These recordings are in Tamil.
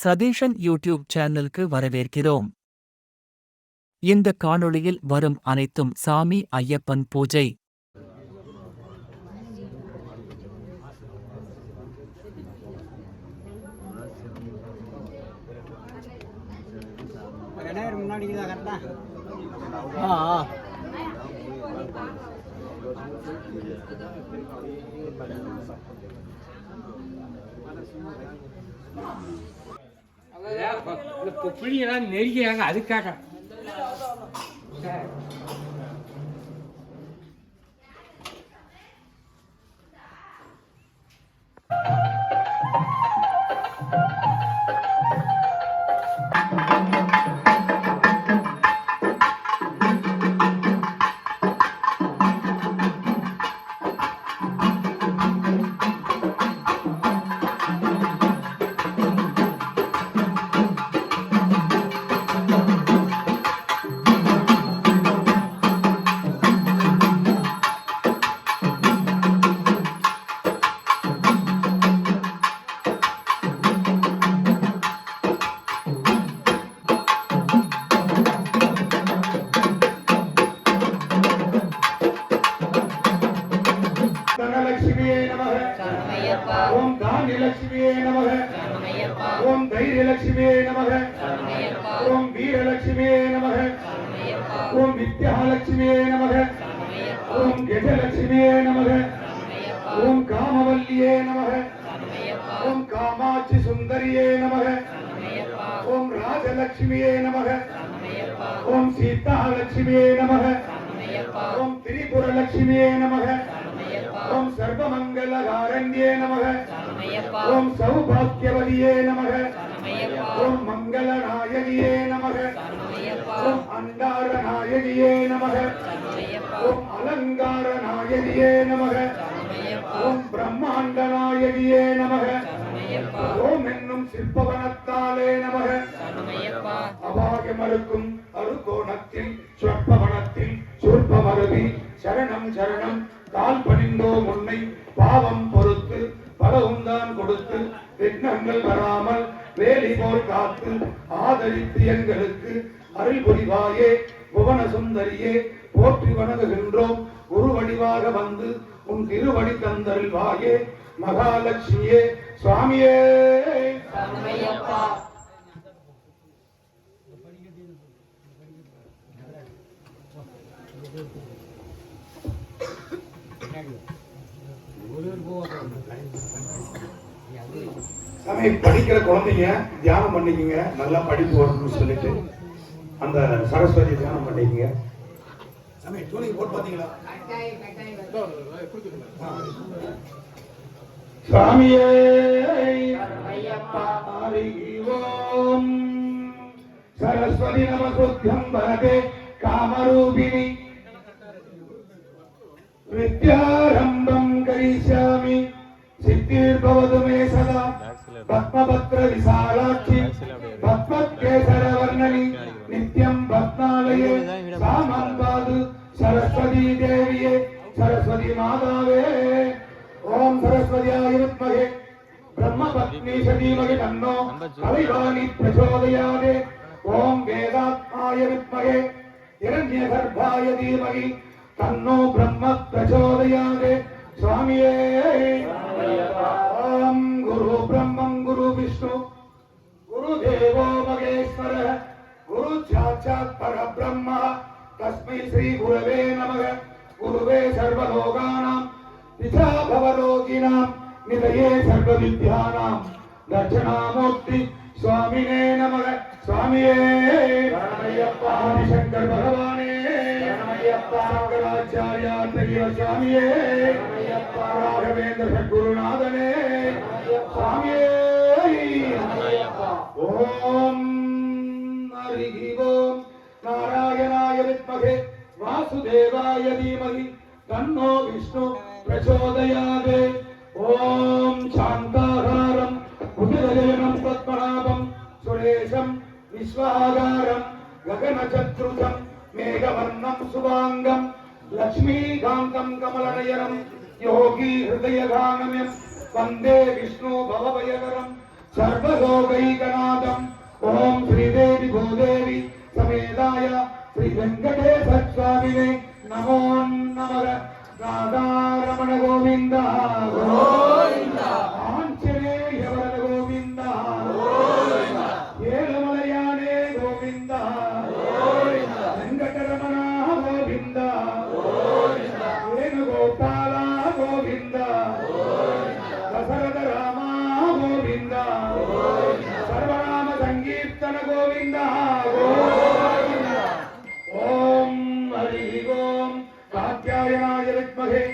சதீஷன் யூடியூப் சேனலுக்கு வரவேற்கிறோம். இந்த காணொளியில் வரும் அனைத்தும் சாமி ஐயப்பன் பூஜை. புள்ளியெல்லாம் நெருக்கிறாங்க அதுக்காக. ஓம் தானியலட்சுமியே நமக. ஓம் தைரியலட்சுமியே நமக. ஓம் வீரலட்சுமியே நமக. ஓம் வித்யாலட்சுமியே நமக. ஓம் கஜலட்சுமியே நமக. ஓம் காமவல்லியே நமக. ஓம் காமாட்சி சுந்தரியே நமக. ஓம் ராஜலட்சுமியே நமக. ஓம் சீதாலட்சுமியே நமக. ஓம் திரிபுரலட்சுமியே நமக. ஓம் சர்வமங்கலகாரண்யே நமக. ஓம் சௌபாக்கியவதியே நமக. ஓம் மங்களநாயகியே நமக. ஓம் அண்டாரநாயகியே நமக. ஓம் அலங்காரநாயகியே நமக. ஓம் பிரம்மாண்டநாயகியே நமக. ஓம் என்னும் சிற்பவனத்தாலே நமக. அபாயமறுக்கும் அருகோணத்தில் சொற்பவனத்தில் சொற்பமருதி சரணம் சரணம் கால் பணிந்தோம் உன்னை பாவம் பொறுத்து பலவும் தான் கொடுத்து விக்னங்கள் வராமல் வேலி போல் காத்து ஆதரித்து எங்களுக்கு அருள் புரிவாயே புவன சுந்தரியே போற்றி வணங்குகின்றோம். குருவடிவாக வந்து உன் திருவடி தந்தருள்வாயே மகாலட்சுமியே சுவாமியே. சாமி படிக்கிற குழந்தைங்க தியானம் பண்ணிக்கங்க, நல்லா படிப்பு வரணும்னு சொல்லிட்டு அந்த சரஸ்வதி தியானம் பண்ணிக்கங்க. சாமி டூனிங் போட்டு பாத்தீங்களா? சுவாமியே ஓம் சரஸ்வதி நமஸ்துத்யம் வரதே காமரூபிணி வித்யாரம்பம் கரிஷ்யாமி சித்திர்பவது மே சதா பத்மபத்ர விசாலாட்சி பத்மகேசர வர்ணனி நித்யம் பத்மாலயே சாமம்பாது சரஸ்வதி தேவியே சரஸ்வதி மாதாவே. ஓம் சரஸ்வதியாய வித்மஹே பிரம்மபத்னி சதீமஹி தன்னோ கலைவாணி பிரச்சோதயாதே. ஓம் வேதாத்மாய வித்மஹே இரண்யகர்ப்பாய தீமஹி தன்னோ பிரம்ம பிரச்சோதயாதே. சுவாமியே ஓம் குரு பிரம்மம் குரு விஷ்ணு குரு தேவோ மகேஸ்வர குரு சாட்சாத் பரபிரம்ம தஸ்மை ஸ்ரீ குரவே நமக. குருவே சர்வலோகானாம் திசா பவரோகிணாம் நிலையே சர்வவித்யானாம் தட்சிணாமூர்த்தி சுவாமினே நமக. சுவாமியே ஆதிசங்கர் பகவானே சங்கராச்சாரியா பெரிய சுவாமியே ராகவேந்திர சத்குருநாதனே சுவாமியே. ஓம் ஹரி ஓம் நாராயணாய வித்மஹே வாசுதேவாய தீமஹி தன்னோ விஷ்ணு பிரச்சோதயாதே. ஓம் சாந்தாகாரம் உதிரஜனம் பத்மநாபம் சுரேஷம் விஸ்வாகாரம் ககனசத்ருதம் மேகவர்ணம் சுபாங்கம் லக்ஷ்மீகாந்தம் கமலநயனம் யோகி ஹிருதயகானம்யம் வந்தே விஷ்ணு பவபயகரம் சர்வலோகைகநாதம் गोविंदाय श्री वेंकटेश्वर स्वामिने नमो नमः राधारमण गोविंद गोविंद आंजनेय वरद गोविंद गोविंद ஏழுமலையானே கோவிந்த கோவிந்த வெங்கடரமண கோவிந்த கோவிந்த வேணுகோபால கோவிந்த கோவிந்த தசரத ராமா கோவிந்த கோவிந்த சர்வநாம சங்கீர்த்தன கோவிந்த கோவிந்த ஓம் ஹரி ஓம் காத்யாயனாய வித்மஹே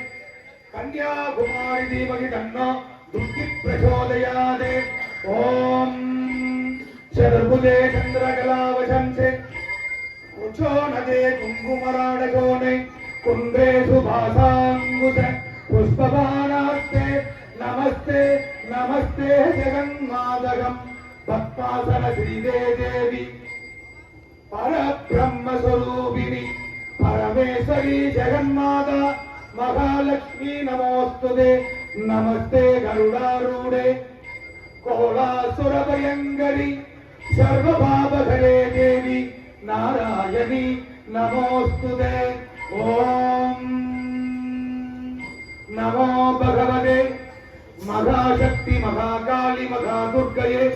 கன்யாகுமாரி தீமஹி தன்னோ துர்கி பிரச்சோதயாதே ஓம் चतुर्भुजे चंद्रकलावशंसे कुचो नदे कुंकुमराडकोने कुंद्रेषु भासांगुश पुष्पबाणास्ते नमस्ते नमस्ते जगन्मातरम् भक्तासन श्रीदे देवी परब्रह्म स्वरूपिणी परमेश्वरी जगन्माता महालक्ष्मी नमोस्तुते नमस्ते गरुडारूढे कोलासुरभयंकरी सर्वभावहरे देवी नारायणी नमोस्तुते ओम नमो भगवते महाशक्ति महाकाली महादुर्गये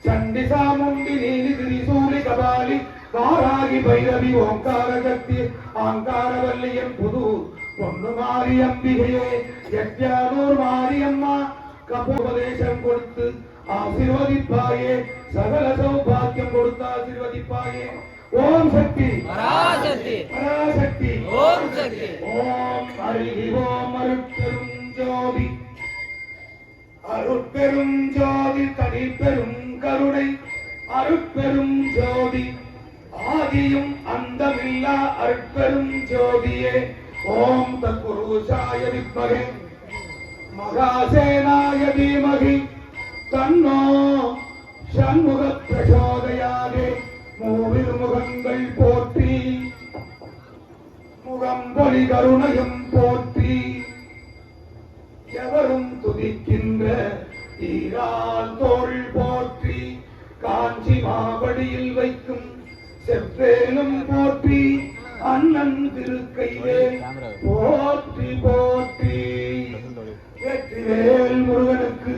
चंडी चामुंडी नीली त्रिशूली कपाली वारागी भैरवी ओंकार शक्ति आंकारवल्लियन पुदु பொன்னுமாரி அம்பிகையே எட்டானூர் மாரியம்மா கபோபதேசம் கொடுத்து ஆசீர்வதிப்பாயே சகல சௌபாக்கியம் கொடுத்து ஆசீர்வதிப்பாயே ஓம் சக்தி பராசக்தி பராசக்தி ஓம் சக்தி ஓம் ஹரி ஓம் அருட்பெரும் ஜோதி அருட்பெரும் ஜோதி தனிப்பெரும் கருணை அருட்பெரும் ஜோதி ஆதியும் அந்தமில்லா அருட்பெரும் ஜோதியே ஓம் தத்புருஷாய வித்மஹே மகாசேனாய தீமஹி தன்னோ ஷண்முக பிரச்சோதயாதே மூவிரு முகங்கள் போற்றி முகம் பொலி கருணையும் போற்றி எவரும் துதிக்கின்ற ஈரால் தோள் போற்றி காஞ்சி மாவடியில் வைக்கும் செவ்வேலும் போற்றி அண்ணன் திருக்கையிலே போற்றி போற்றி வெற்றிவேல் முருகனுக்கு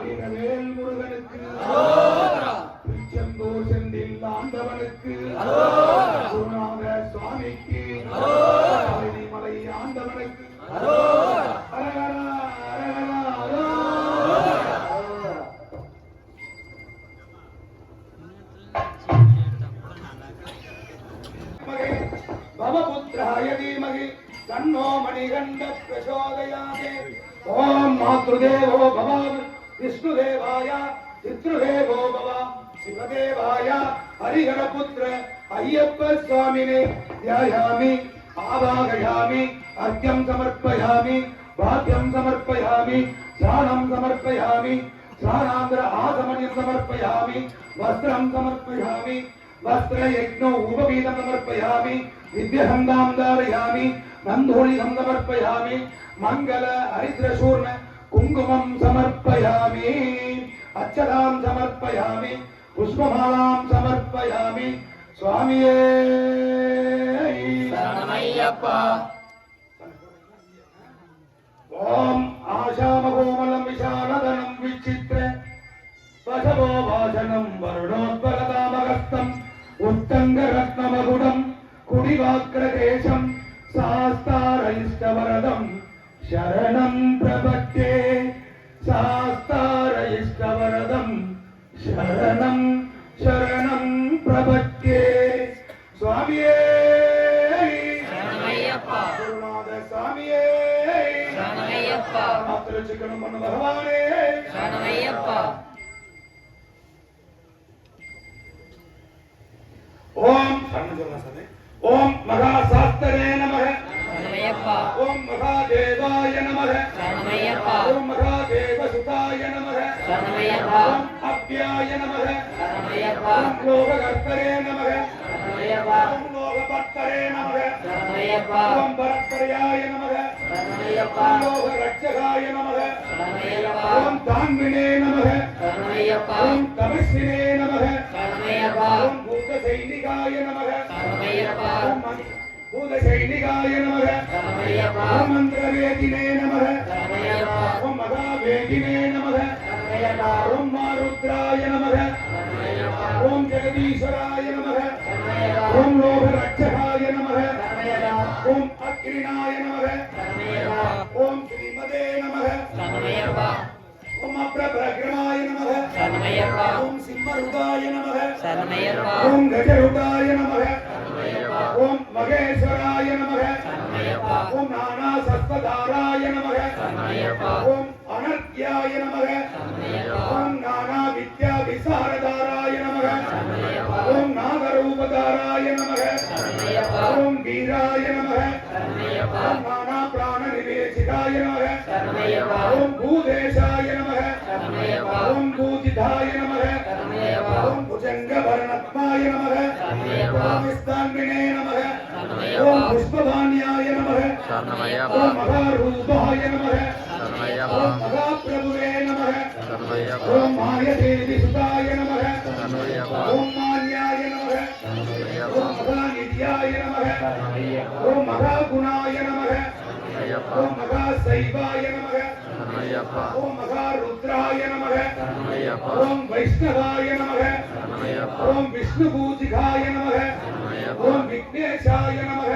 வீரவேல் முருகனுக்கு திருச்செந்தூர் செந்தில் ஆண்டவனுக்கு குருநாத சுவாமிக்கு மலை ஆண்டவனுக்கு அரகரா அரகரா भवपुत्राय धीमहि तन्नो मणिकण्ठ प्रचोदयाते ओम मातृदेवो भव विष्णुदेवाय पितृदेवो भव शिवदेवाय हरिहरपुत्र अय्यप्प स्वामिने ध्यायामि आवाहयामि अर्घ्यं समर्पयामि भाग्यं समर्पयामि स्नानं समर्पयामि स्नानांतर आचमनीयं समर्पयामि वस्त्रं समर्पयामि वस्त्रयज्ञो उपवीतं समर्पयामि विद्यहन्दां धारयामि नन्दोलितं समर्पयामि मंगल हरिद्रशूर्ण कुङ्कुमं समर्पयामि अक्षतां समर्पयामि पुष्पमालां समर्पयामि स्वामिये शरणमय्यप्पा ओम आशामगोमलं विशालदनं विचित्र वशवो वाचनं वरुणोत्पलतामगस्तं उत्तङ्गरत्नमकुटं कुडिवाक्रदेशं शास्तारयिष्टवरदं शरणं प्रपद्ये शास्तारयिष्टवरदं शरणं शरणं प्रपद्ये स्वामिये शरणमय्यप्पा गुरुनाथ स्वामिये शरणमय्यप्पा मात्र चिकन मन भगवाने शरणमय्यप्पा ओम ओम महाशास्त्रे नमः शरणमय्यप्पा ओम महादेवाय नमः शरणमय्यप्पा ओम महादेवसुताय नमः शरणमय्यप्पा ओम अव्याय नमः शरणमय्यप्पा ओम लोककर्तरे नमः शरणमय्यप्पा ओम लोकभक्तरे नमः शरणमय्यप्पा ओम भरतर्याय नमः शरणमय्यप्पा ओम लोकरक्षकाय नमः शरणमय्यप्पा ओम दान्विने नमः शरणमय्यप्पा ओम तमस्विने नमः शरणमय्यप्पा ओम भूत சைனிகாய நமக பூத சைனிகாய நமக ஓம் மந்திரவேதினே நமக ஓம் மகாவேதினே நமக ஓம் மாருத்ராய நமக ஓம் ஜெகதீஸ்வராய நமக ஓம் லோக ரட்சகாய நமக ஓம் அக்னிநாய நமக ஓம் ஸ்ரீமதே நமக ஓம் அப்ரபிரக்ரமாய நமக ஓம் சிம்மருதாய நமக ஓம் கஜருதாய நமக ஓம் மகேஸ்வராய நமக ஓம் நானா சஸ்வதாராய நமக ஓம் அனர்த்யாய நமக ஓம் நானா வித்யா விசாரதாராய நமக ஓம் நாகரூபதாராய நமக ஓம் வீராய நமக ஓம் நானா பிராண நிவேசிதாய நமக ஓம் பூதேசாய நமக ஓம் பூஜிதாய நமக ஓம் புஜங்க வரணத்மாய நமக ஓம் ஸ்தான்வினே நமக ஓம் புஷ்பவான்யாய நமக ஓம் மகாரூபாய நமக ஓம் மகாபிரபுவே நமக ஓம் மாயதேவி சுதாய நமக ஓம் மான்யாய நமக ஓம் மகாநித்யாய நமக ஓம் மகாகுணாய நமக ஓம் மகாசைவாய நமக ஓம் மகாருத்ராய நமக ஓம் வைஷ்ணவாய நமக ஓம் விஷ்ணுபூஜிகாய நமக ஓம் விக்னேஷாய நமக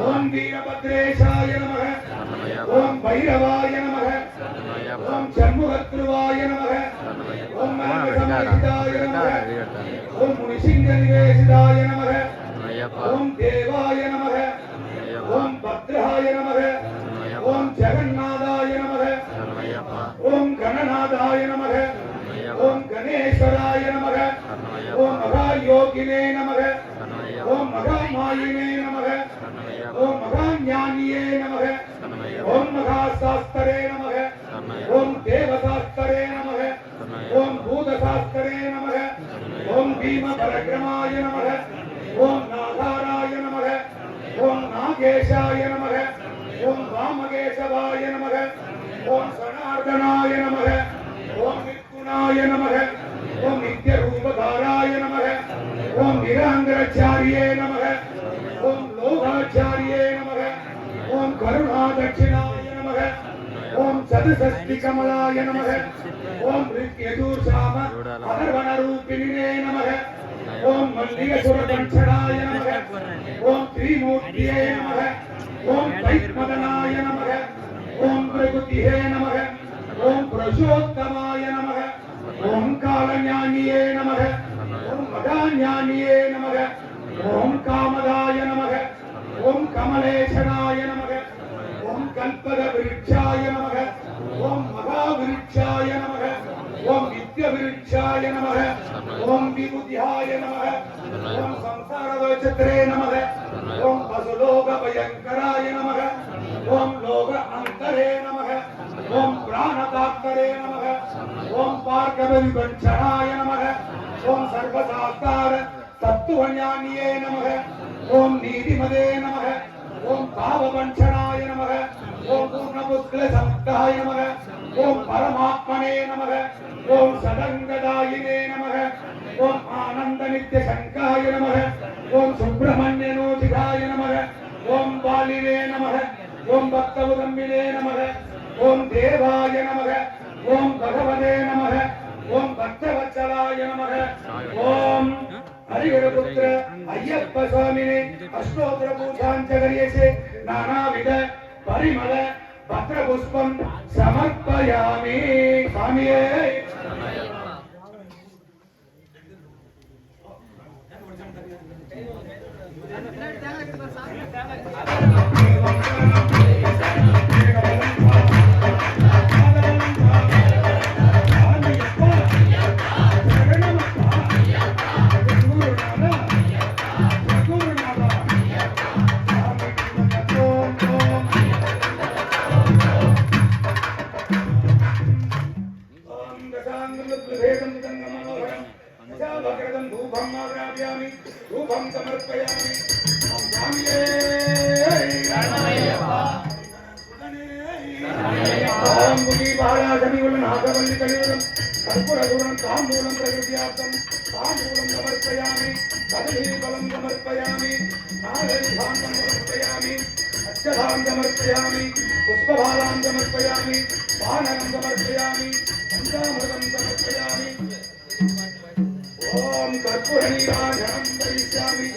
ஓம் வீரபத்ரேஷாய நமக ஓம் பைரவாய நமக ஓம் சண்முகத்ருவாய நமக ஓம் மங்கசமேதாய நமக ஓம் முனிசிங்க நிவேசிதாய நமக ஓம் தேவாய நமக ஓம் பத்ராய நமக ஓம் ஜெகநாதாய நமக ஓம் கணநாதாய நமக ஓம் கணேஸ்வராய நமக ஓம் மகாயோகினே நமக ஓம் மகாமாயினே நமக ஓம் மகாஞானியே நமக ஓம் மகாசாஸ்திரே நமக ஓம் தேவசாஸ்திரே நமக ஓம் பூதசாஸ்திரே நமக ஓம் பீம பரக்ரமாய நமக ஓம் நாகாராய நமக ஓம் நாகேஷாய நமக ஓம் ராமகேசவாய நமக ஓம் சனார்தனாய நமக ஓம் நிர்குணாய நமக ஓம் நித்யரூபதாராய நமக ஓம் நிராங்கராச்சாரியே நமக ஓம் லோகாச்சாரியே நமக ஓம் கருணாதட்சிணாய நமக ஓம் சதுசஷ்டி கமலாய நமக ஓம் யஜூர்சாம அதர்வணரூபிணினே நமக ஓம் மல்லிகசுரதட்சணாய நமக ஓம் திரிமூர்த்தியே நமக ஓம் தைத்மதனாய நமக ஓம் பிரகுதிஹே நமக ஓம் புருஷோத்தமாய நமக ஓம் காலஞானியே நமக ஓம் மகாஞானியே நமக ஓம் காமதாய நமக ஓம் கமலேசனாய நமக ஓம் கல்பக விருட்சாய நமக ஓம் மகாவிருட்சாய நமக ஓம் வித்ய விருட்சாய நமக ஓம் விபுதியாய நமக ஓம் சம்சாரவச்சத்ரே நமக ஓம் பசுலோக பயங்கராய நமக ஓம் லோக அந்தரே நமக ஓம் பிராணதாத்தரே நமக ஓம் பார்கவ விபஞ்சனாய நமக ஓம் சர்வசாஸ்தார தத்துவஞானியே நமக ஓம் நீதிமதே நமக ஓம் பாவபஞ்சனாய நமக ஓம் பூர்ணபுத்ர சமுத்தாய நமக ஓம் பரமாத்மனே நமக ஓம் சதங்கதாயினே நமக ஓம் ஆனந்த நித்ய சங்காய நமக ஓம் சுப்பிரமணிய நோதிகாய நமக ஓம் பாலினே நமக ஓம் பக்தவுதம்பினே நமக ஓம் தேவாய நமக ஓம் பகவதே நமக ஓம் பக்தவத்சலாய நமக ஓம் ஹரிஹரபுத்திர ஐயப்ப சுவாமினே அஷ்டோத்திர பூஜாஞ்சகரியசே நானாவித பரிமள பத்ர புஷ்பம் சமர்ப்பயாமி. சுவாமியே धूपं समर्पयामि. ओम बुद्धि बाला सभी नागवल्ली कलियुगम कर्पूरगुणं ताम्बूलं प्रकृत्यार्थं ताम्बूलं समर्पयामि कदलीफलं समर्पयामि नारिकेलं समर्पयामि अक्षतां समर्पयामि पुष्पफलां समर्पयामि पानकं समर्पयामि पञ्चामृतं समर्पयामि ॐ कर्पूरनीराजनं करिष्यामि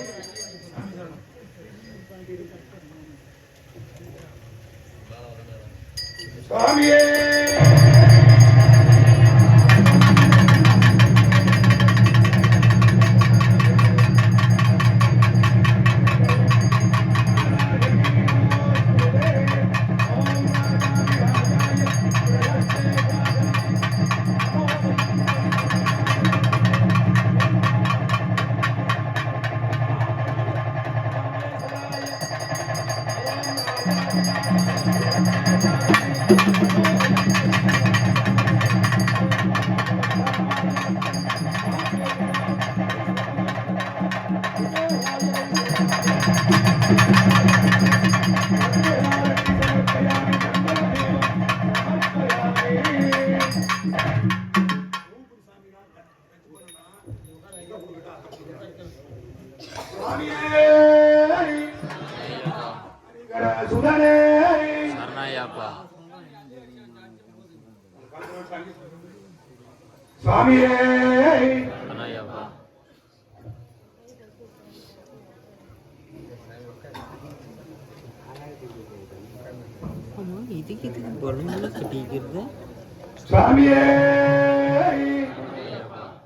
स्वामिये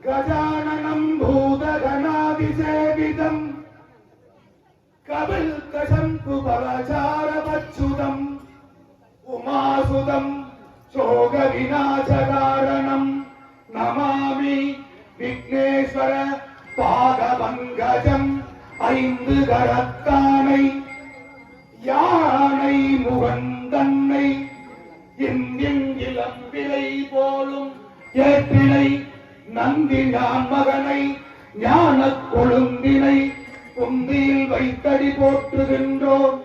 गजाननं भूतगणादिसेवितं कपिलशङ्कुपरचारवच्छुतम् उमासुतं शोकविनाशकारणं नमामि विघ्नेश्वर पादपङ्कजम् ஐந்து கரத்தானை யானை முகந்தன்னை இளம் விலை போலும் ஏற்றினை நந்தி ஞான் மகனை ஞான கொழுந்தினை குந்தியில் வைத்தடி போற்றுகின்றோம்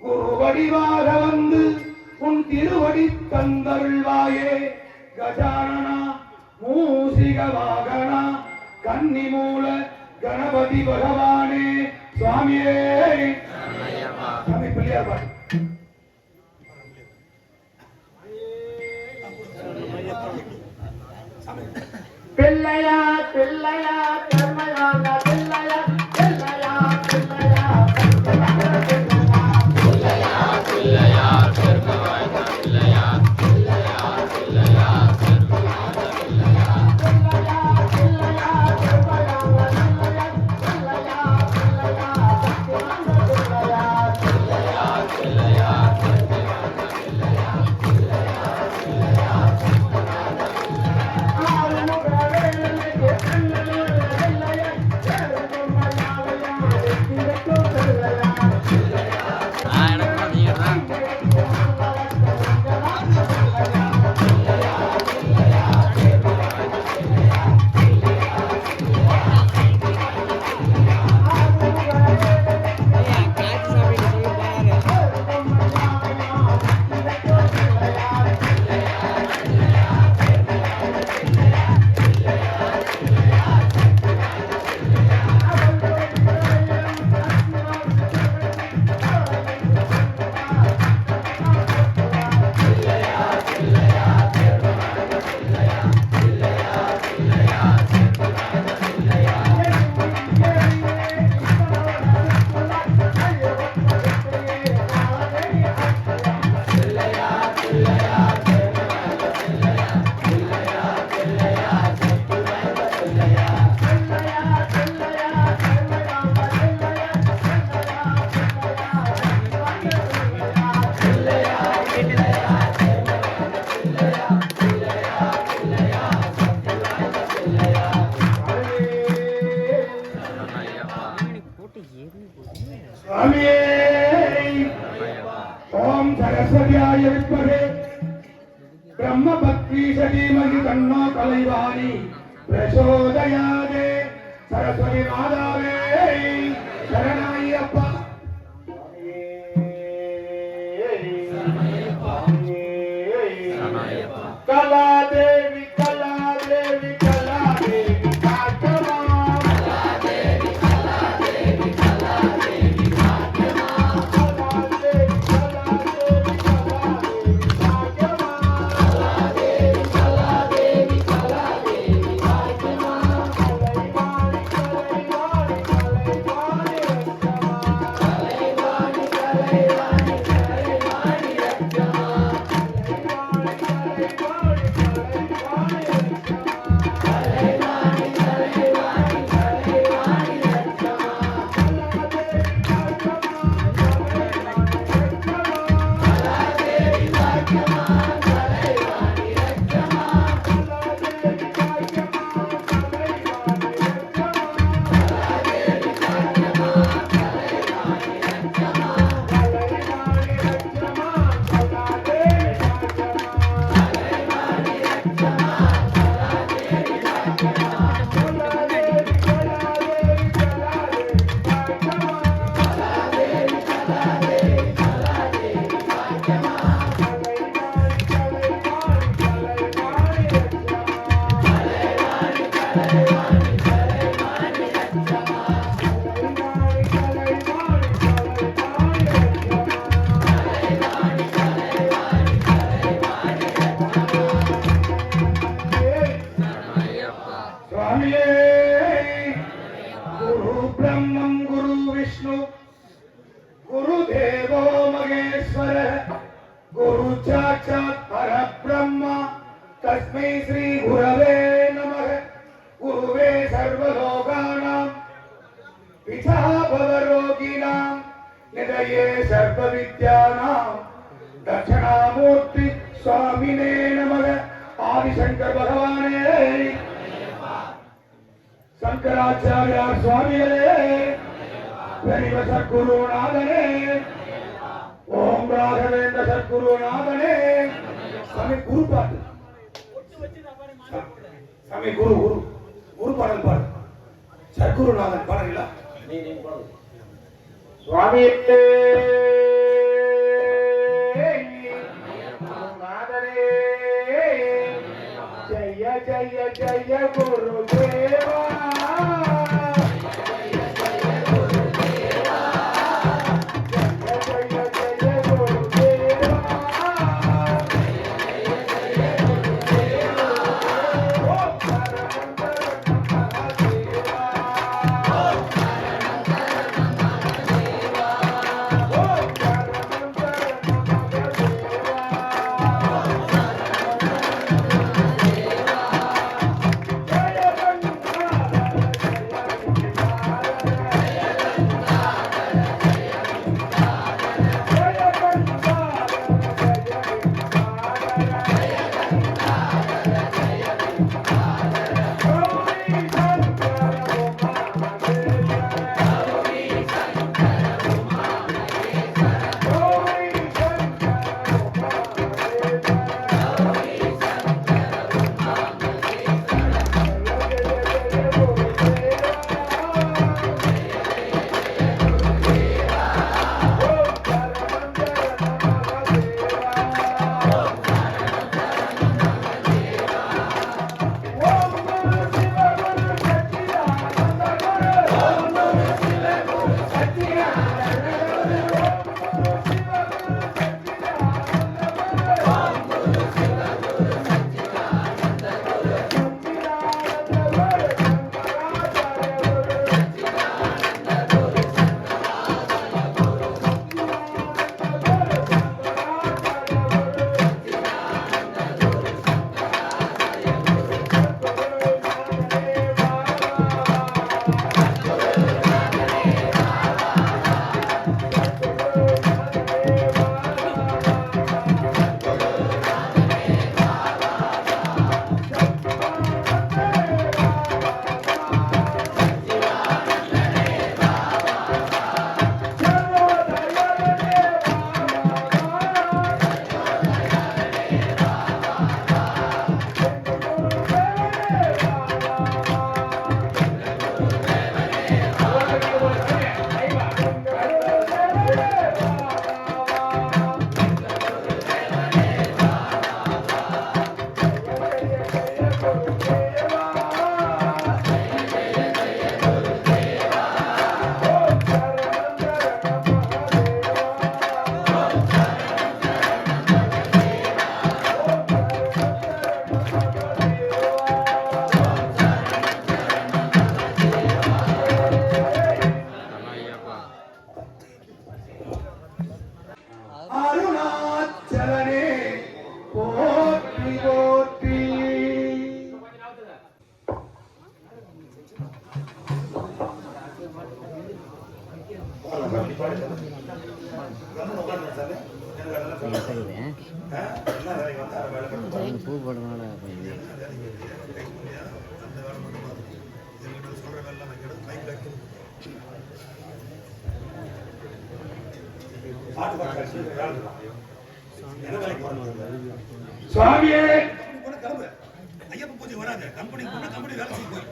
குருவடிவாக வந்து உன் திருவடி தந்தருள்வாயே கஜானனா மூசிக வாகனா கன்னிமூல கணபதி பகவானே சுவாமியே சாமி பிள்ளையார் பாடு பிள்ளையா பிள்ளையா கர்மயோக பிள்ளையா பிள்ளையா பிள்ளையா பிள்ளையா பிள்ளையா கர்மயோக பிள்ளையா பிள்ளையா பிள்ளையா கர்மயோக பிள்ளையா பிள்ளையா பிள்ளையா கர்மயோக பிள்ளையா பிள்ளையா பிள்ளையா பிள்ளையா பிள்ளையா ओम सरस्वत्याय विद्महे ब्रह्म भक्ति धीमहि तन्नो कलैवाणी प्रचोदयाते सरस्वती मातावे शरणायप्पा कला देवी कला சுவாமியே குரு பிரம்மம் குரு விஷ்ணு குரு தேவோ மகேஸ்வர குரு சாட்சாத் பரபிரம்மா தஸ்மை ஸ்ரீ குரவே நமः குருவே சர்வலோகானாம் பிதா பவரோகிணாம் நிதயே சர்வவித்யானாம் தட்சிணாமூர்த்தி சுவாமினே நமः ஆதிசங்கர் பகவானே शंकराचार्य स्वामिகளே பெரிய சத்குருநாதனே ஓம் ராகவேந்திர சத்குருநாதனே சாமி குரு பாட்டு சாமி குரு குரு குரு பாடல் பாடு சத்குருநாதன் பாடல சுவாமி குருநாதனே ஜய ஜய ஜய குருதேவா பூ போடுறதுனால சுவாமியே ஐயப்ப பூஜை வராது கம்பெனி கம்பெனி வேலை செய்ய போய்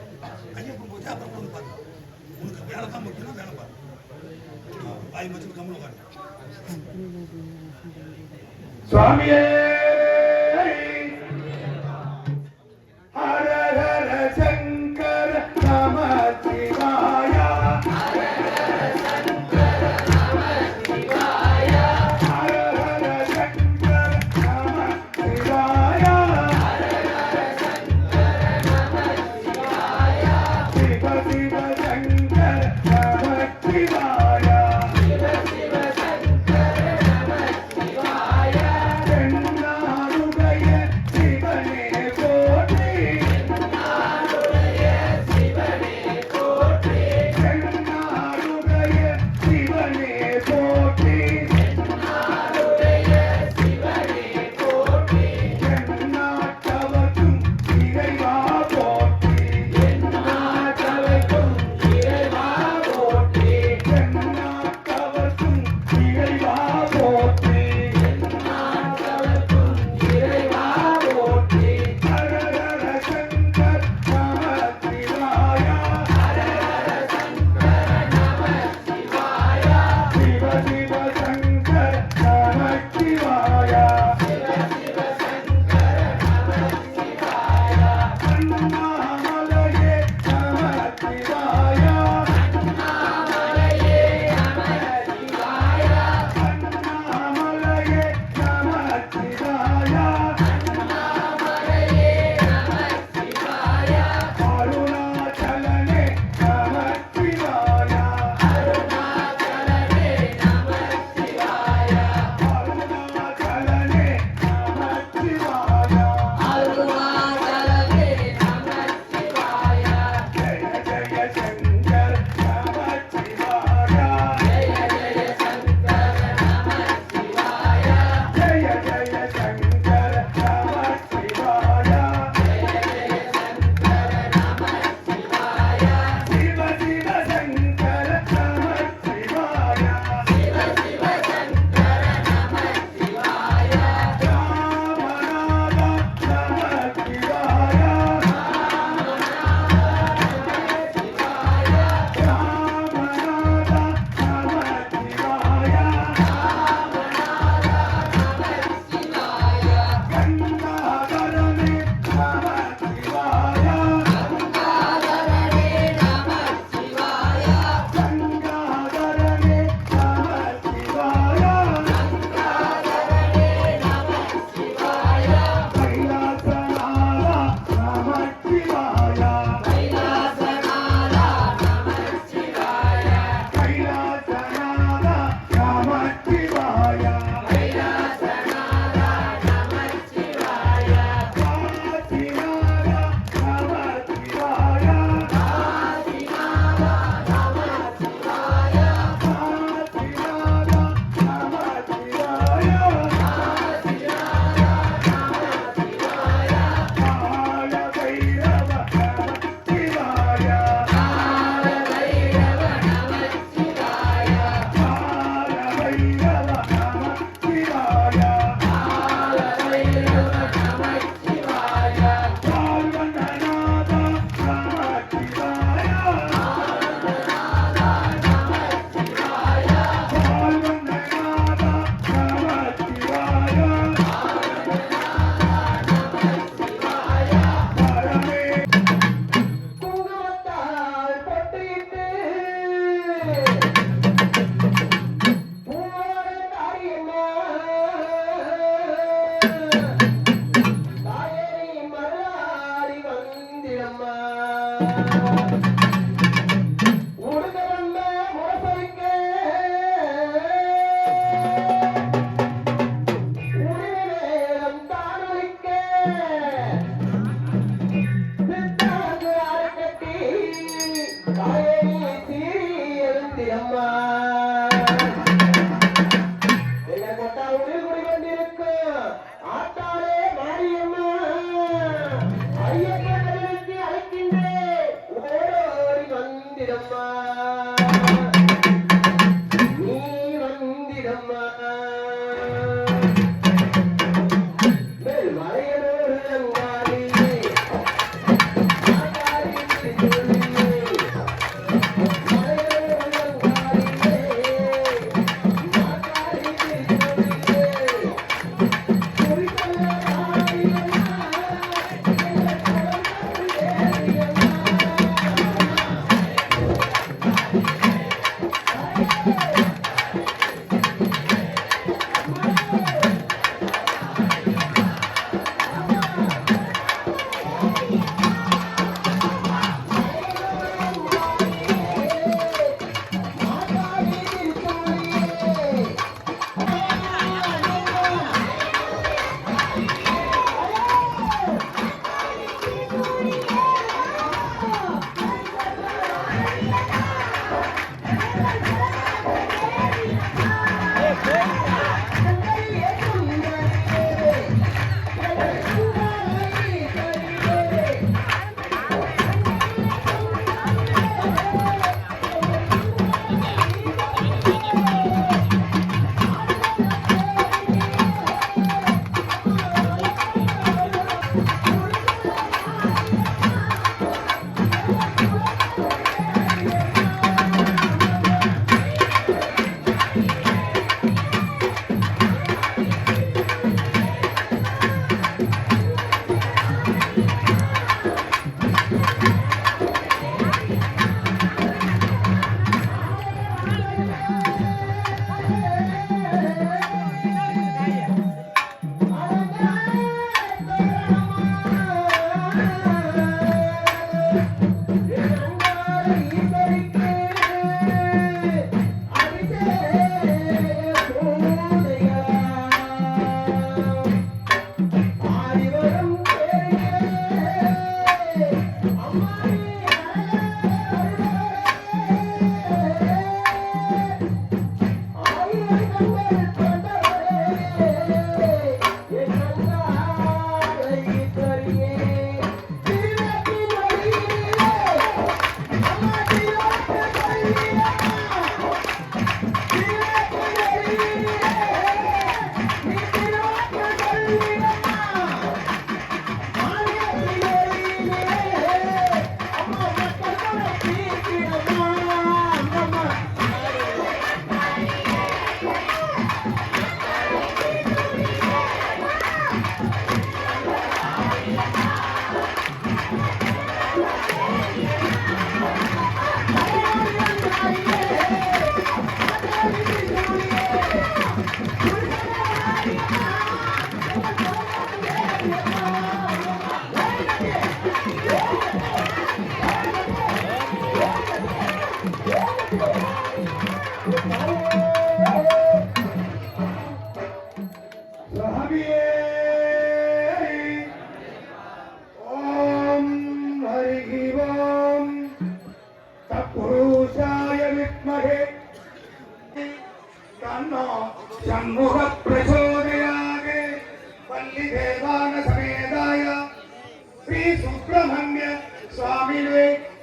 ஐயப்ப பூஜை அப்புறம் வந்து பாருங்க உனக்கு வேலை தான் முக்கியம் வேலை பாரு வாய் வச்சு கம்பெனி உட்காரு சுவாமியே ஹர ஹர சங்கர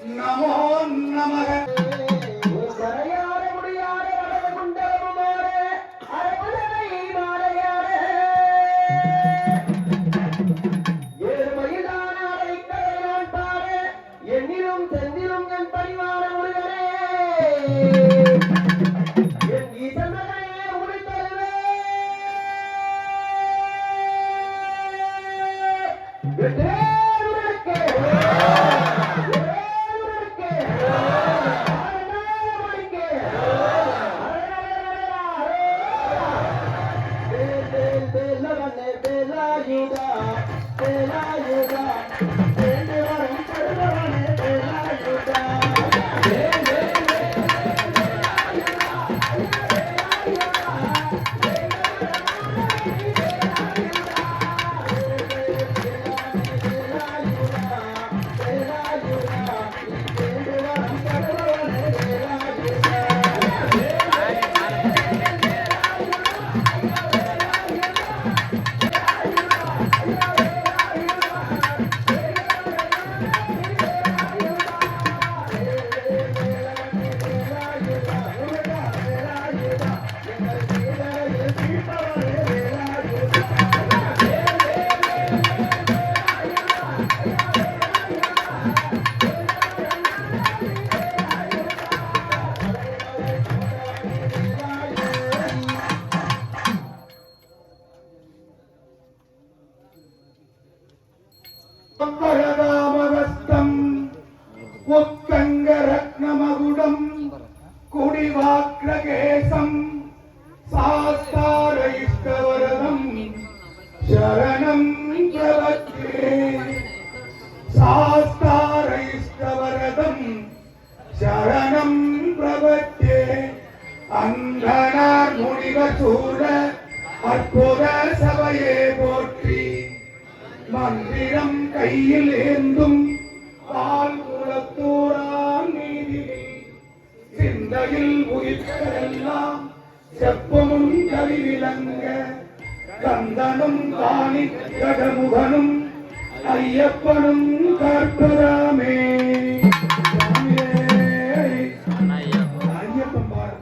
நமோ நமக. கரையாட முடியாத வடகு குண்டலமுமாறே அரபுதனை மாலையாரே ஏழுமையிலான அடைக்கலை நான் பாரு என்னிலும் செந்திலும் என் பணிவான முருகனே என் ஈசமகனே உனை தருவே வெற்றேருடற்கே பரதாமவஸ்தம் உத்தங்க ரத்னமகுடம் குடிவாக்ரகேசம் சாஸ்தார இஷ்டவரதம் சரணம் பிரபத்தே. சாஸ்தார இஷ்டவரதம் சரணம் பிரபத்தே. அந்தனார் முனிவர் சூழ அற்புத சபையே போற்றி. மந்திரம் கையில் ஏந்தும் பால் குளத்தூரான் நீதியில் சிந்தையில் உயிர்களெல்லாம் செப்பமும் கவிவிலங்க கந்தனும் காணி கடமுகனும் ஐயப்பனும் கற்பதாமே. ஐயப்பன் பாரு.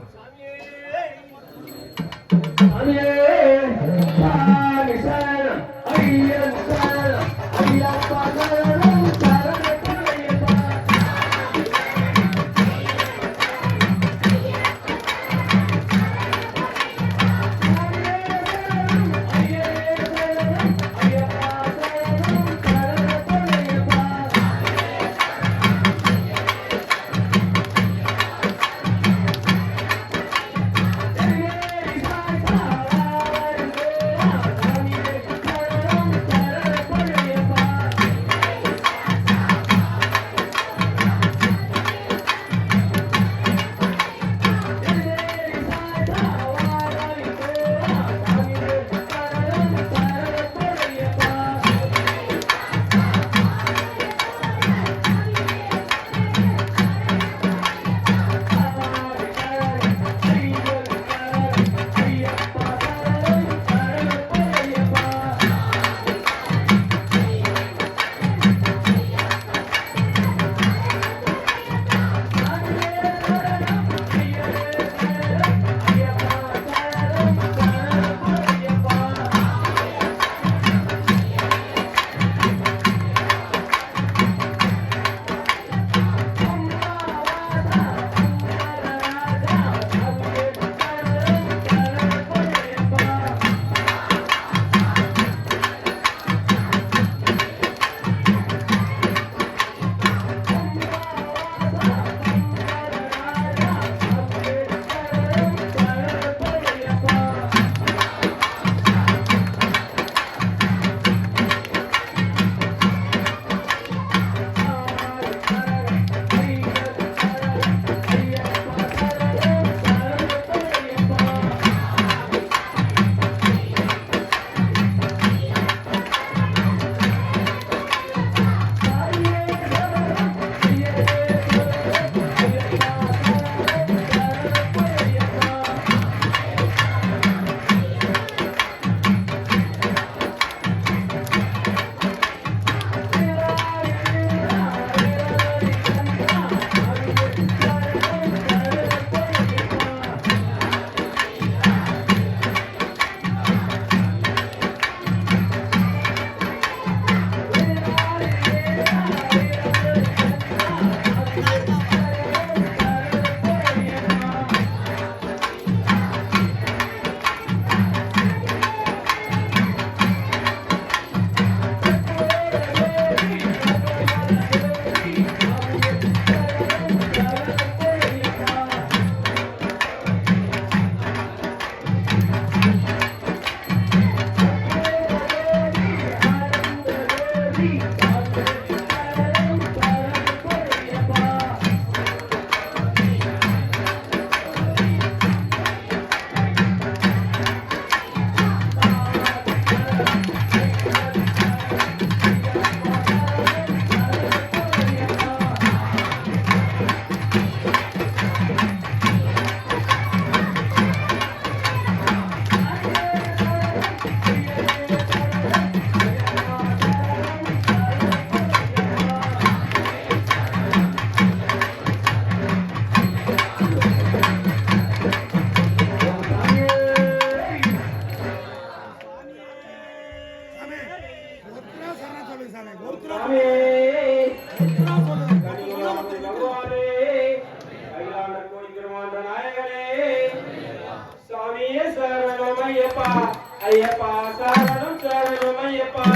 பெருமானே கைலாண்ட கோடி திருமாண்ட நாயகனே சுவாமியே சரணம் ஐயப்பா ஐயப்பா சரணம் சரணம் ஐயப்பா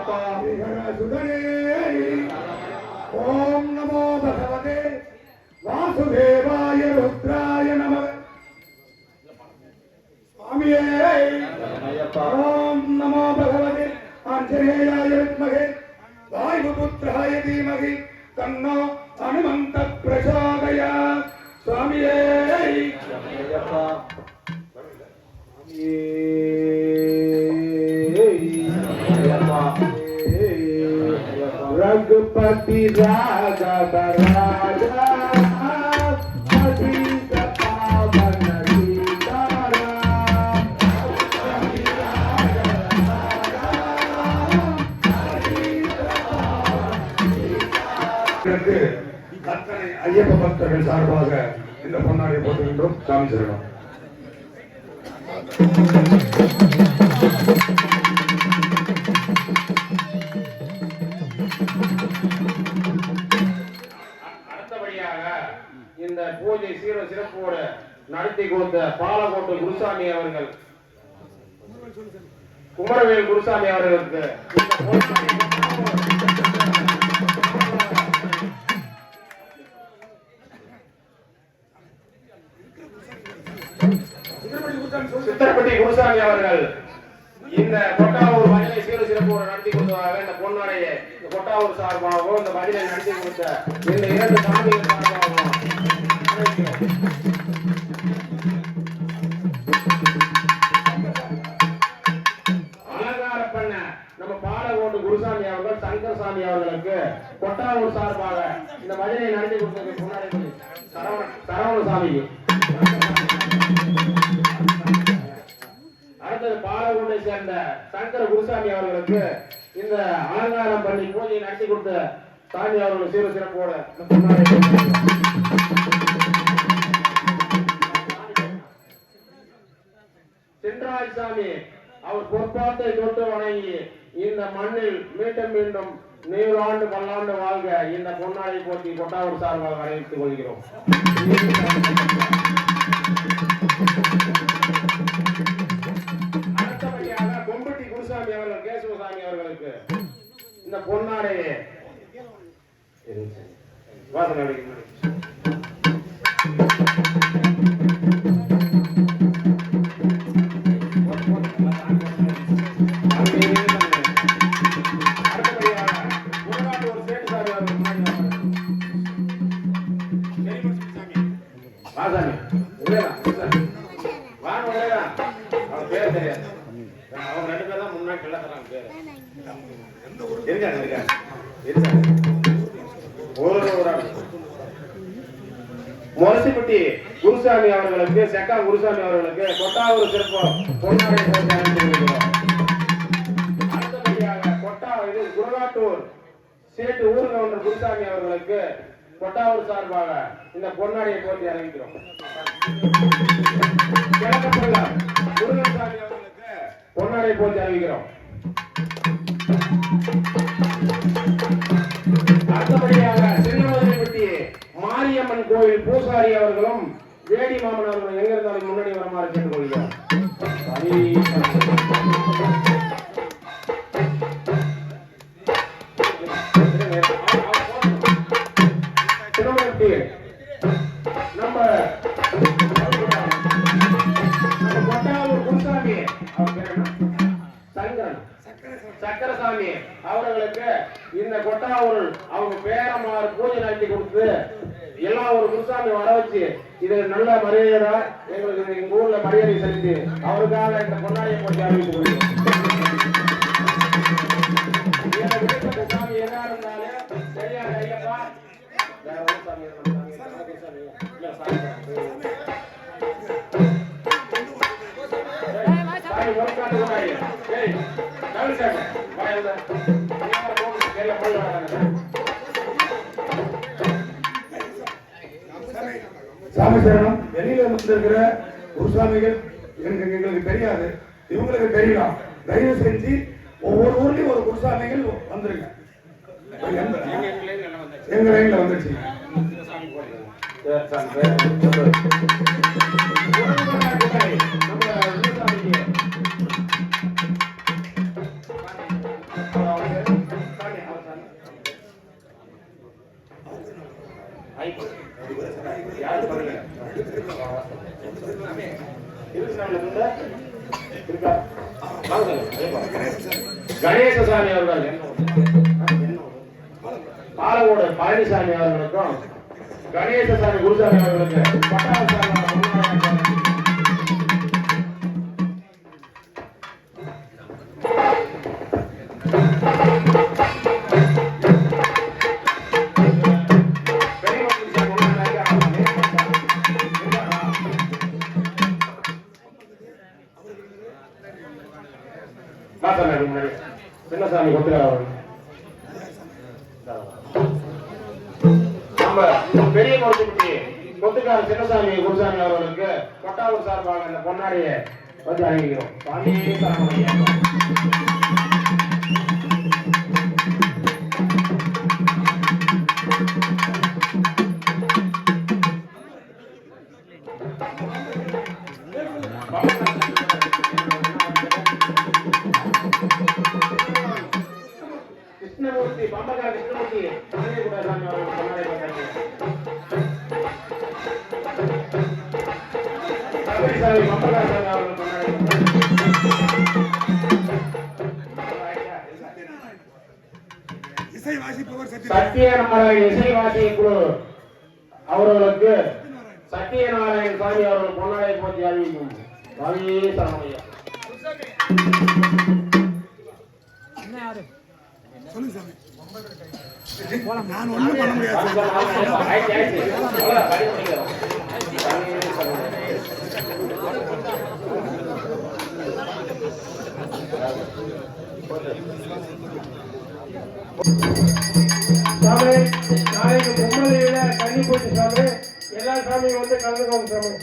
ஐயப்பா சுதனே ஓம் நமோ பகவதே வாசுதேவாய ருத்ராய நம சுவாமியே ஐயப்பா ஓம் நமோ பகவதே ஆஞ்சநேயாய வித்மகே வாயுபுத்ராய தீமகி தன்னோ ஹனுமந்த பிரச்சோதயாத் சுவாமியே ஐயப்பா रघुपति राघव राजा पतित पावन सीताराम அத்தனை ஐயப்ப பக்தர்கள் சார்பாக இந்த பொன்னாடியை போட்டுகின்றோம். சாமி சரணம். அடுத்தபடியாக இந்த பூஜை சீர சிறப்போடு நடத்தி கொடுத்த பாலக்கோட்டு குருசாமி அவர்கள், குமரவேல் குருசாமி அவர்களுக்கு சித்தரப்பட்டி குருசாமி அவர்கள் இந்த கொட்டாவூர் மதிலை சீர சிறப்போடு நடத்தி கொடுத்ததாக இந்த பொன்னாடையை இந்த கொட்டாவூர் சார்பாகவும் இந்த மதிலை நடத்தி கொடுத்த இந்த இரண்டு சாமிகள் சார்பாகவும் அலங்கார பண்ண நம்ம பாலக்கோட்டு குருசாமி அவர்கள் சங்கரசாமி அவர்களுக்கு கொட்டாவூர் சார்பாக இந்த மதிலை நடத்தி கொடுத்தது பொன்னாடை சரவணசாமிக்கு. அடுத்தது பாலக்கோட்டை சேர்ந்த சங்கர குருசாமி அவர்களுக்கு இந்த அலங்காரம் பண்ணி பூஜையை நடத்தி கொடுத்த சாமி அவர்கள் சீர சிறப்போட சென்றாய் சாமி அவர் பொற்பாத்தை தொட்டு வணங்கி இந்த மண்ணில் மீண்டும் மீண்டும் 100 ஆண்டு பல்லாண்டு வாழ்க இந்த பொன்னாடை போட்டி கொட்டாவூர் சார்பாக வரவேற்றுக் கொள்கிறோம். அடுத்தபடியாக கொம்பட்டி குருசாமி அவர்கள் கேசவசாமி அவர்களுக்கு இந்த பொன்னாடையை வாசனை மொரசிப்பட்டி குருசாமி அவர்களுக்கு, செக்கா குருசாமி அவர்களுக்கு கொட்டாவூர் சிறப்பு பொன்னாடை போட்டி அளித்திருக்கிறோம். அடுத்தபடியாக குரகாட்டூர் சேட்டு ஊர்கவுண்டர் குருசாமி அவர்களுக்கு கொட்டாவூர் சார்பாக இந்த பொன்னாடையை போட்டி அறிவிக்கிறோம். கிழக்கப்பள்ளம் முருகன்சாமி அவர்களுக்கு பொன்னாடை போட்டி அறிவிக்கிறோம். அடுத்தபடியாக திருநெல்வேலிப்பட்டி மாரியம்மன் கோவில் பூசாரி அவர்களும் வேடி மாமன் அவர்களும் எங்க இருந்தாலும் முன்னாடி வருமாறு கேட்டுக்கொள்கிறோம். திருநெல்வேலி நம்ம கொட்டாவூர் குருசாமி சக்கரசாமி அவர்களுக்கு இந்த கொட்டாவூர் அவங்க பேரமாறு பூஜை நடத்தி கொடுத்து எல்லா ஒரு குருசாமி வர வச்சு இது நல்ல மரியாதை எங்களுக்கு எங்க ஊர்ல மரியாதை செலுத்தி அவருக்காக இந்த பொன்னாடியை போட்டி அறிவித்து கொடுக்கிறோம். சாமி எதா இருந்தாலும் சரியாக ஐயப்பா வேற ஒரு சாமி சாமி சரணம். வெளியில வந்திருக்கிற குருசாமிகள் எங்களுக்கு தெரியாது, இவங்களுக்கு தெரியலாம். தயவு செஞ்சு ஒவ்வொரு ஊர்லயும் ஒரு குருசாமிகள் வந்துருங்க. எங்க லைன்ல வந்துருச்சு. நம்ம கணேசசாமி அவர்கள் பாலவோடு பழனிசாமி அவர்களுக்கும் கணேசசாமி குருசாமி அவர்களுக்கு சின்னசாமி கொத்துக்காரர் நம்ம பெரிய மருத்துவமனை கொத்துக்கார சின்னசாமி குருசாமி அவர்களுக்கு கொட்டாவூர் சார்பாக இந்த பொன்னாடியை வந்து அறிவிக்கிறோம். கிருஷ்ணமூர்த்தி பாம்பகார கிருஷ்ணமூர்த்தி சாமி அவர்கள் பொன்னாடை சத்யநாராயண இசை வாசிய குழு அவர்களுக்கு சத்யநாராயண சாமி அவர்கள் பொன்னாடை போட்டி அறிவிக்கும். நான் ஒண்ணும் பண்ண முடியாது. சாமி நாளைக்கு பொம்மலையில கண்ணி போட்டு சாமி எல்லா சாமியும் வந்து கலந்துக்கோங்க சாமி.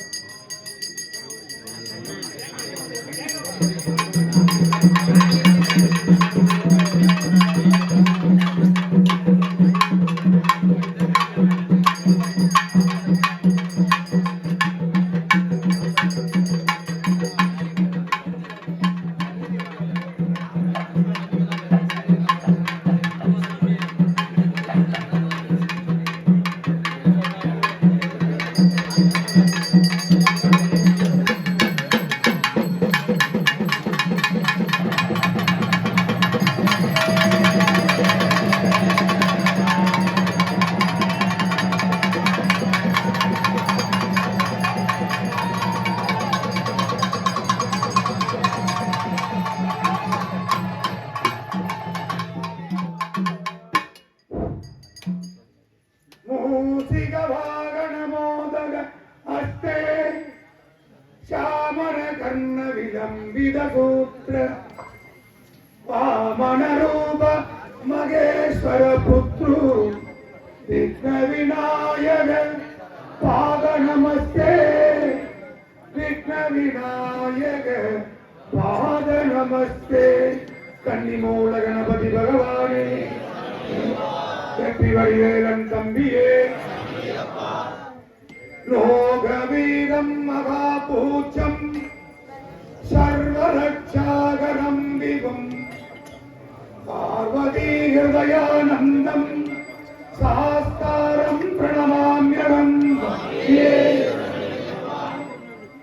वामनरूप मगेश्वर पुत्रु विघ्न विनायक पाद नमस्ते विघ्न विनायक पाद नमस्ते कन्निमूल गणपति भगवाने வெற்றிவடிவேலன் தம்பியே லோகவீரம் மகாபூச்சம் சர்வரட்சாகரம் விபும் பார்வதி ஹிருதயானந்தம் சாஸ்தாரம் பிரணமாம்யகம்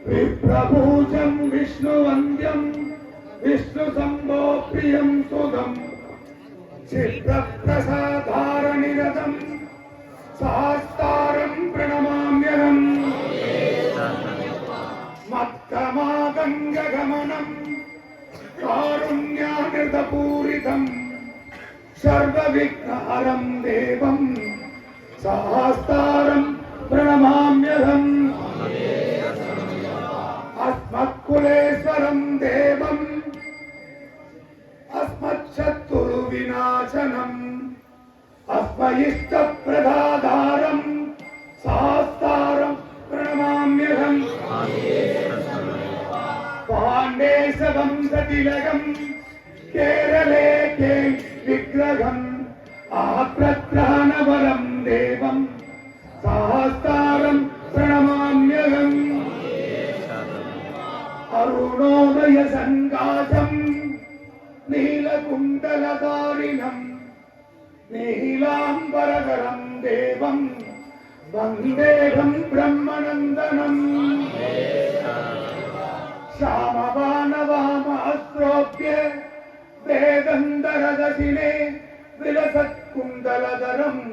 விப்ரபூஜம் விஷ்ணுவந்தியம் விஷ்ணு சம்போ பிரியம் சுகம் சித்தப்பிரசாதாரநிரதம் சாஸ்தாரம் பிரணமாம்யகம் மத்தமாகங்ககமனம் காருண்யாநிர்தபூரிதம் சர்வவிக்னஹரம் தேவம் சாஸ்தாரம் பிரணமாம்யகம் அஸ்மத்குலேஸ்வரம் தேவம் अस्मच्छत्तुरु विनाशनम् अस्मयिष्टप्रदाधारम् शास्तारम् प्रणमाम्यहम् पाण्डेशवंशतिलकम् केरले के विग्रहम् आप्रत्राणवरम् देवम् शास्तारम् प्रणमाम्यहम् अरुणोदय सङ्गासम् नीलकुण्डलधारिणम् नीलाम्बरधरम् देवम् வந்தேகம் பிரம்மநந்தனம் श्यामवानवाम अस्त्रोप्य वेदन्दरदशिने विलसत्कुण्डलधरम्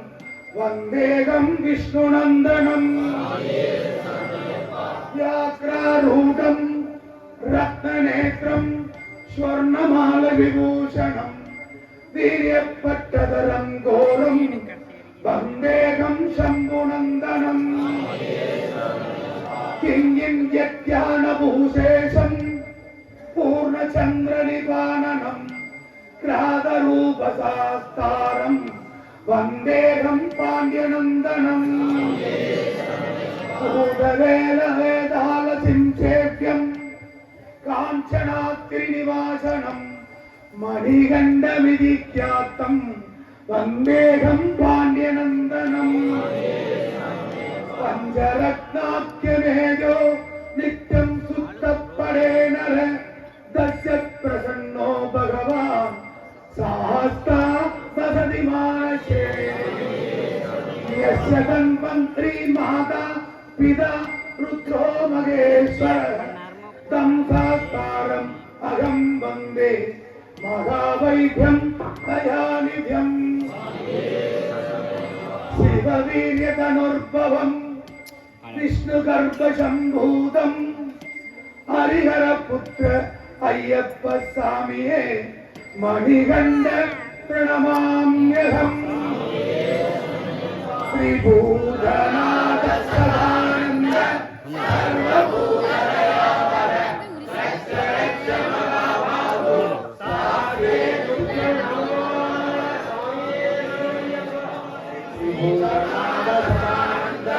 वन्देगं विष्णुनन्दनम् व्याघ्रारूढं रत्ननेत्रं स्वर्णमालविभूषणम् वीर्यपट्टधरं घोरं वन्देगं शम्भुनन्दनम् किञ्जिन्यज्ञानभूषेशम् पूर्णचन्द्रनिपाननम् क्रादरूपशास्तारम् वन्देहं पाण्ड्यनन्दनम् भूतवेलवेदालसिंसेव्यम् काञ्चनात्रिनिवासनम् मणिगण्डमिधिख्यातम् वन्देहं पाण्ड्यनन्दनम् पंचरत्नाख्यमेजो नित्यं सुत्तपडे नर दस्य प्रसन्नो भगवान् सहस्ता वसति मानसे यस्य धन्वन्त्री माता पिता रुद्रो महेश्वर तं साकारम् अहं वन्दे महावैभ्यं दयानिध्यम् शिववीर्यतनुर्भवम् विष्णुगर्भशम्भूतम् हरिहरपुत्र अय्यप्प स्वामिये मणिगण्ड प्रणमाम्यहम् श्रीभूतनाथ सदानन्द सर्वभूतदयावर रक्ष रक्ष महाबाहो साधे तुभ्यो नमो श्रीभूतनाथ सदानन्द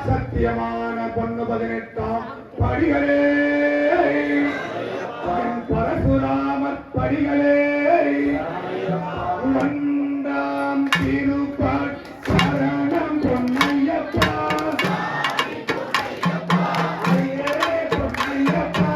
சத்தியமான பொண்ணு 18ஆம் படிகளே பரசுராமர் படிகளே வந்தாம் திருப்பாட் சரணம் பொன்னையப்பா ஐயரே பொன்னையப்பா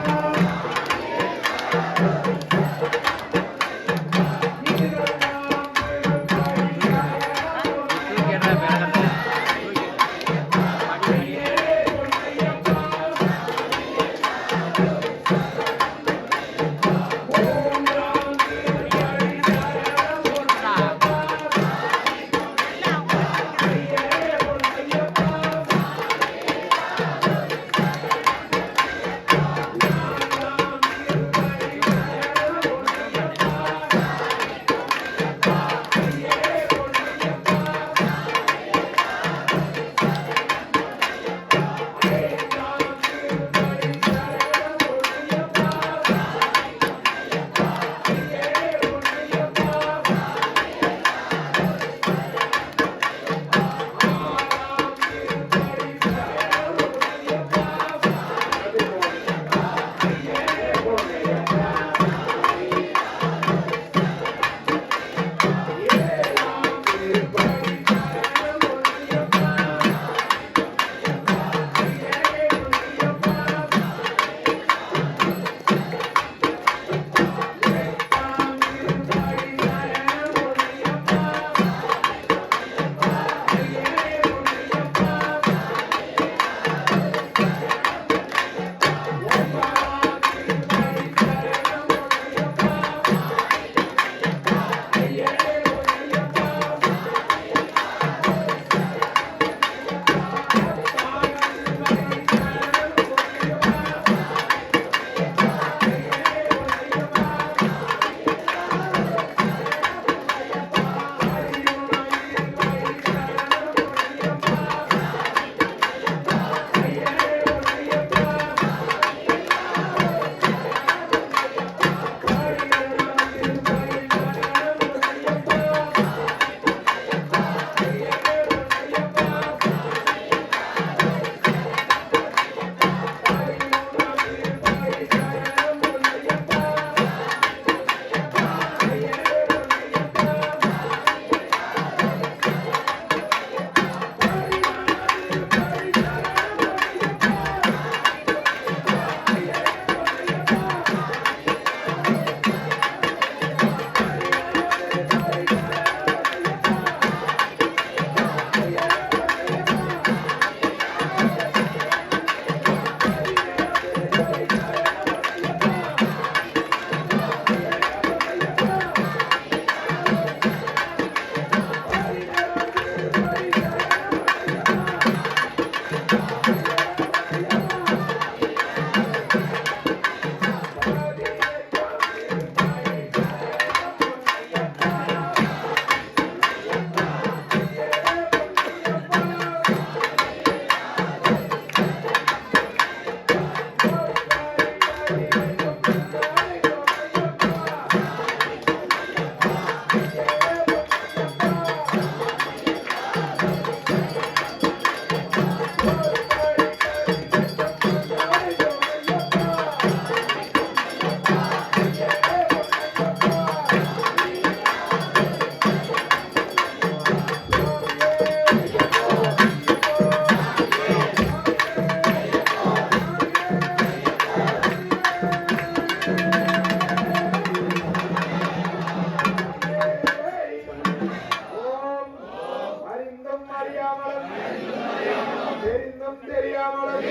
தெரிந்தும் தெரியாமலும்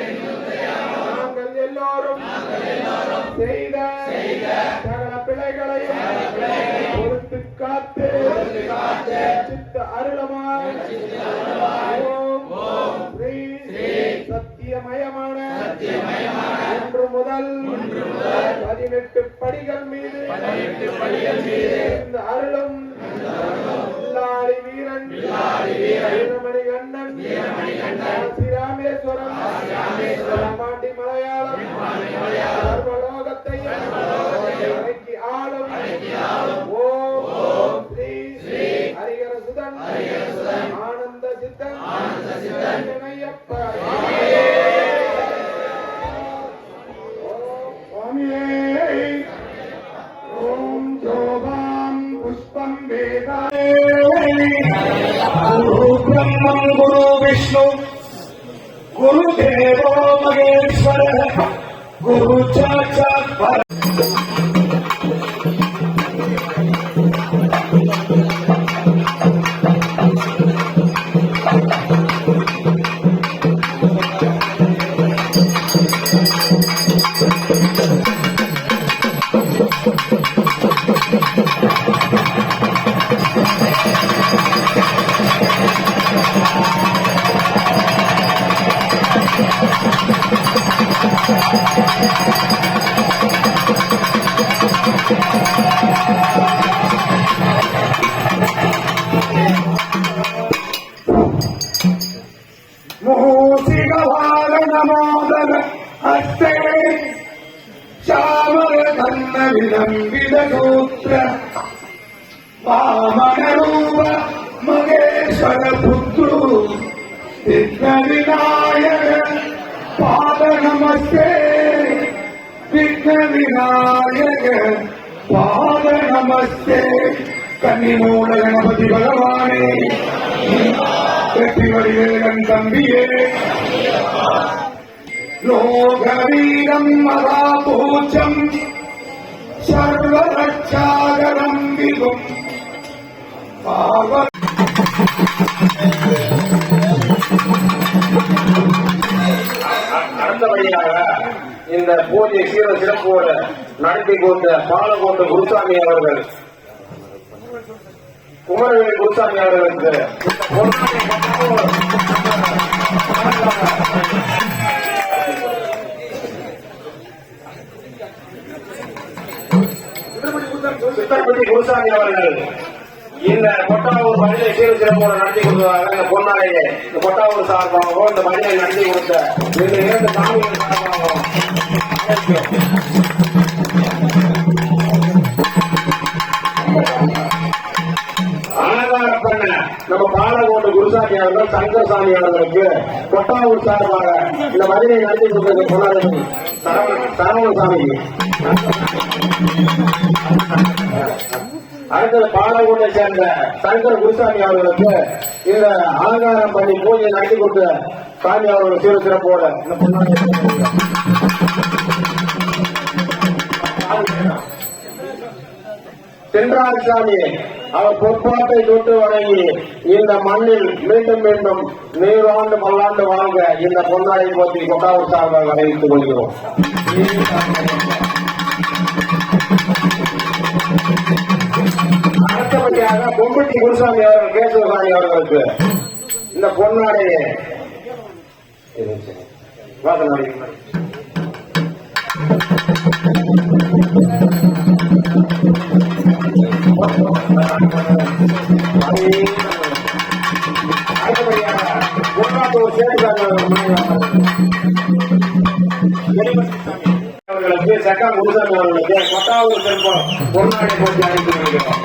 நாங்கள் எல்லோரும் செய்த சகல பிழைகளையும் பொறுத்து காத்து சித்த அருளமாய் ஓம் ஸ்ரீ சத்தியமயமான 1 முதல் 18 படிகள் மீது இந்த அருளும் வில்லாளி வீரன் வீரமணி கண்ணன் ஸ்ரீராமேஸ்வரம் பாண்டி மலையாளம் சர்வலோகத்தையும் அடக்கி ஆளும் ஓம் ஸ்ரீ ஹரிஹர சுதன் ஆனந்த சித்தன் ஐயப்பர் ஓம் ஜோபாம் புஷ்பம் வேதா குரு பிரம்மம் குரு விஷ்ணு குரு தேவோ மகேஸ்வர குரு சாட்சாத் பர மூசிகவாரணமோதன அஸ்தே சாமர கண்ண விளம்பித சூத்திர வாமன ரூப மகேஸ்வர புத்ரு விக்ன விநாயக பாத நமஸ்தே விக்ன விநாயக பாத நமஸ்தே கன்னிமூல கணபதி பகவானே வெற்றி வடிவேலன் தம்பியே லோகவீரம் மகாபூஜம் சர்வரட்சாகரம் விகும் அடுத்தபடியாக இந்த பூஜை சீர சிறப்போடு நடத்தி கொடுத்த பாலகோட்டு குருசாமி அவர்கள் குமரவேலி குருசாமி அவர்களுக்கு சித்தர்பதி குருசாமி அவர்கள் இந்த கொட்டாவூர் மனித சீர சிறப்போடு நடத்தி கொடுத்ததாக இந்த பொன்னாளையே இந்த கொட்டாவூர் சார்பாகவும் இந்த மனிதனை நடத்தி கொடுத்த இந்த 2 சாமிகள் சார்பாகவும் அலங்காரம் பண்ண நம்ம பாலகோட்டு குருசாமி அவர்கள் சங்கரசாமி அவர்களுக்கு கொட்டாவூர் சார்பாக இந்த மனிதனை நடத்தி கொடுத்தது பொன்னாளி சரவணசாமி. அடுத்தது பாலகோட்டை சேர்ந்த சங்கர குருசாமி அவர்களுக்கு இந்த அலங்காரம் பண்ணி பூஜை நடத்தி கொடுத்த சாமி அவர்கள் சீர சிறப்போட இந்த பொன்னாளி சென்றாசாமி அவர் பொற்பாட்டை தொட்டு வணங்கி இந்த மண்ணில் மீண்டும் மீண்டும் 100 ஆண்டு பல்லாண்டு வாழ்க இந்த பொன்னாடை போற்றி கொட்டாவூர் சார்பாக அறிவித்துக் கொள்கிறோம். அடுத்தபடியாக பொம்பட்டி குருசாமி அவர்கள் கேசவசாமி அவர்களுக்கு இந்த பொன்னாடையை வாசனாடி அவர்களுக்கு சக்கா குருசாமி அவர்களுக்கு கொட்டாவூர் செல்வம் பொன்னாடை போட்டி அழைத்து வருகிறோம்.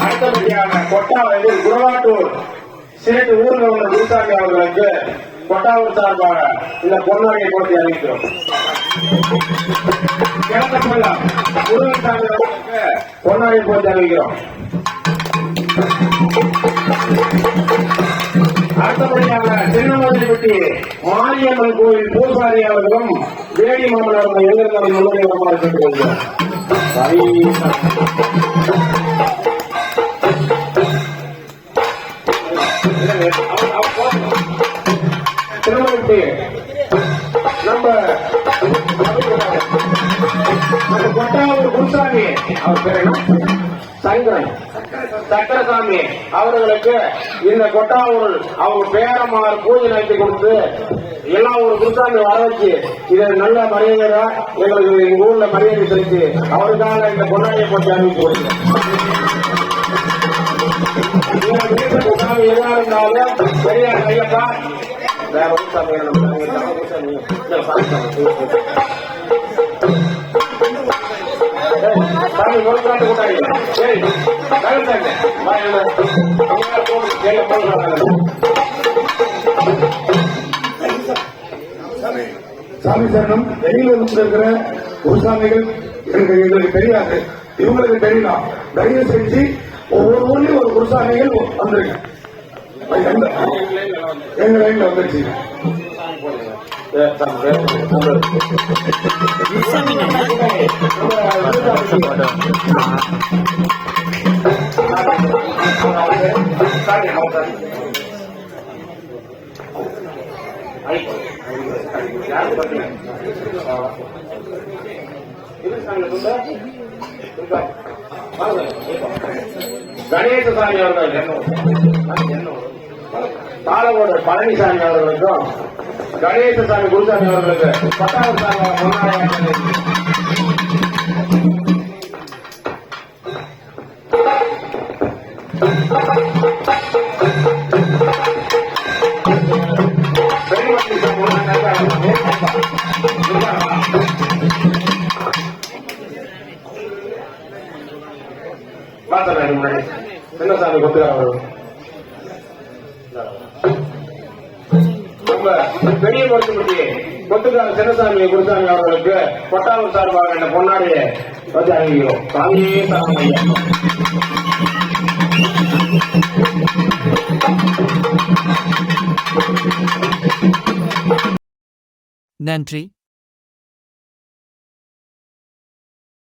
அடுத்தபடியாக கொட்டாவூரில் குருவாட்டூர் சேட்டு ஊரில் உள்ள குருசாமி அவர்களுக்கு கொட்டாவூர் சார்பாக இந்த பொன்னாடை போட்டி அளிக்கிறோம். கிழக்கம்பள்ளம் முருகன்சாமி அவர்களுக்கு பொன்னாடை போட்டி அளிக்கிறோம். அடுத்தபடியாக சின்னமதிப்பட்டி மாரியம்மன் கோயில் பூசாரி அவர்களும் வேடி மாமன் அவர்கள் எங்கிருந்தாலும் முன்னணி வருமாறு கேட்டுக்கொள்கிறோம். முன்னிட்டு நம்ம கொட்டாவூர் குருசாமி அவர் பேர் என்ன சங்கரன் சக்கரசாமி அவர்களுக்கு இந்த கொட்டாவூர் அவங்க பேரமார் பூஜை நடத்தி கொடுத்து எல்லா ஒரு குருசாமி வர வச்சு இதை நல்ல மரியாதை எங்களுக்கு எங்க ஊர்ல மரியாதை செலுத்தி அவருக்காக இந்த கொண்டாடியை போட்டு அறிவித்து கொடுக்கிறேன். குருசாமி எதா இருந்தாலும் பெரியார் கையப்பா வேற குருசாமி சாமி முழுக்காட்டு கூட்டாளி சாமி சரணம். வெளியில இருக்கிற குருசாமிகள் எங்களுக்கு தெரியாது, இவங்களுக்கு தெரியலாம். தயவு செஞ்சு ஒவ்வொரு ஊர்லயும் ஒரு குருசாமிகள் வந்துருங்க. எங்க லைன்ல வந்துருச்சு. கணேசசாமி அவர்கள் பாலகோடு பழனிசாமி அவர்களுக்கும் கணேசசாமி குருசாமி அவர்களுக்கு 10வது சாமி சின்னசாமி கொத்துக்காரர் நம்ம பெரிய பொறுத்துப்பட்டி கொத்துக்கார சின்னசாமி குருசாமி அவர்களுக்கு கொட்டாவூர் சார்பாக இந்த பொன்னாடியை வந்து அறிவிக்கிறோம். சாமியே சாமி. நன்றி.